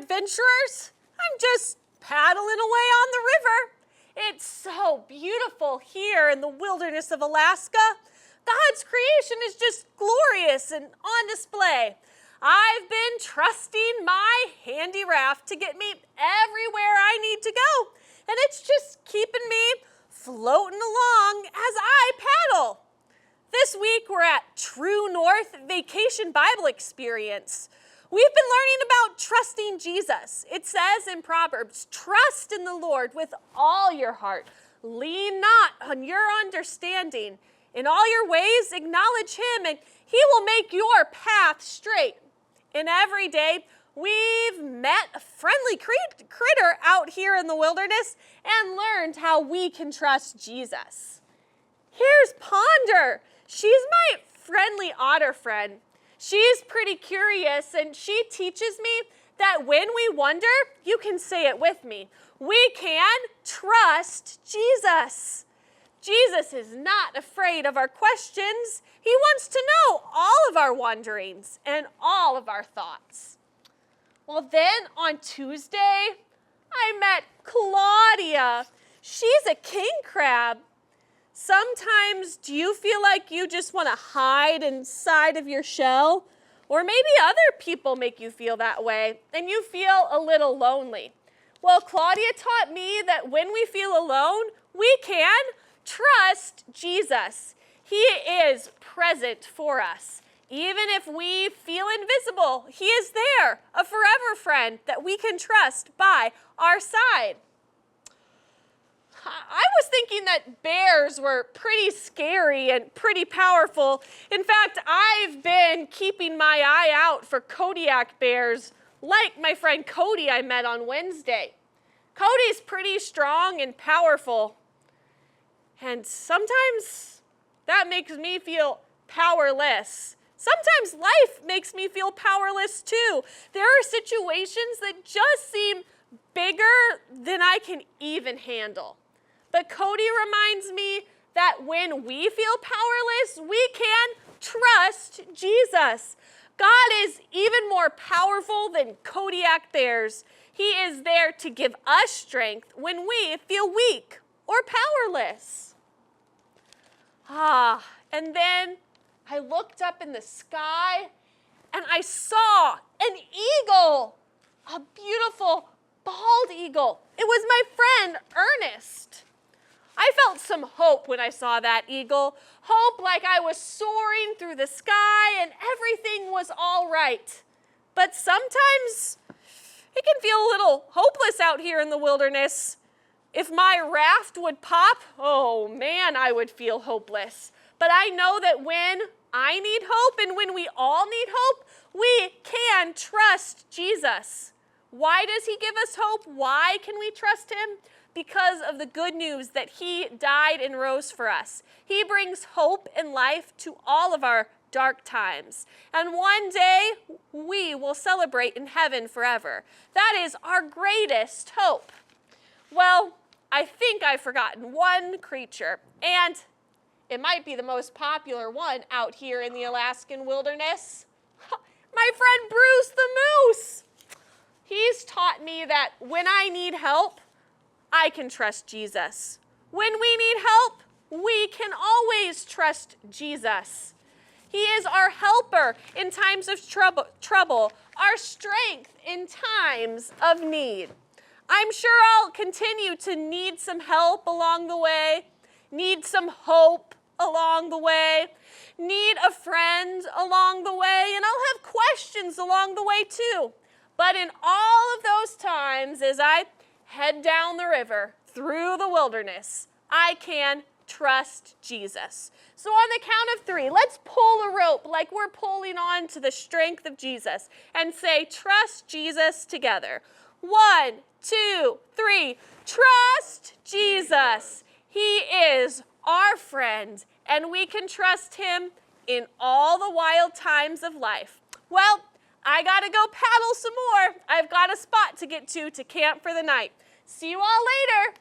adventurers. I'm just paddling away on the river. It's so beautiful here in the wilderness of Alaska. God's creation is just glorious and on display. I've been trusting my handy raft to get me everywhere I need to go, and it's just keeping me floating along as I paddle. This week we're at True North Vacation Bible Experience. We've been learning about trusting Jesus. It says in Proverbs, trust in the Lord with all your heart. Lean not on your understanding. In all your ways, acknowledge him, and he will make your path straight. And every day, we've met a friendly critter out here in the wilderness and learned how we can trust Jesus. Here's Ponder. She's my friendly otter friend. She's pretty curious, and she teaches me that when we wonder, you can say it with me, we can trust Jesus. Jesus is not afraid of our questions. He wants to know all of our wonderings and all of our thoughts. Well, then on Tuesday, I met Claudia. She's a king crab. Sometimes, do you feel like you just want to hide inside of your shell? Or maybe other people make you feel that way, and you feel a little lonely. Well, Claudia taught me that when we feel alone, we can trust Jesus. He is present for us. Even if we feel invisible, he is there, a forever friend that we can trust by our side. I was thinking that bears were pretty scary and pretty powerful. In fact, I've been keeping my eye out for Kodiak bears, like my friend Cody I met on Wednesday. Cody's pretty strong and powerful. And sometimes that makes me feel powerless. Sometimes life makes me feel powerless too. There are situations that just seem bigger than I can even handle. But Cody reminds me that when we feel powerless, we can trust Jesus. God is even more powerful than Kodiak bears. He is there to give us strength when we feel weak or powerless. And then I looked up in the sky and I saw an eagle, a beautiful bald eagle. It was my friend Ernest. I felt some hope when I saw that eagle. Hope like I was soaring through the sky and everything was all right. But sometimes it can feel a little hopeless out here in the wilderness. If my raft would pop, oh man, I would feel hopeless. But I know that when I need hope and when we all need hope, we can trust Jesus. Why does he give us hope? Why can we trust him? Because of the good news that he died and rose for us. He brings hope and life to all of our dark times. And one day, we will celebrate in heaven forever. That is our greatest hope. Well, I think I've forgotten one creature, and it might be the most popular one out here in the Alaskan wilderness. My friend Bruce the Moose. He's taught me that when I need help, I can trust Jesus. When we need help, we can always trust Jesus. He is our helper in times of trouble, our strength in times of need. I'm sure I'll continue to need some help along the way, need some hope along the way, need a friend along the way, and I'll have questions along the way too. But in all of those times, as I head down the river through the wilderness, I can trust Jesus. So on the count of 3, let's pull a rope like we're pulling on to the strength of Jesus and say, trust Jesus together. 1, 2, 3. Trust Jesus. He is our friend, and we can trust him in all the wild times of life. Well, I gotta go paddle some more. I've got a spot to get to camp for the night. See you all later.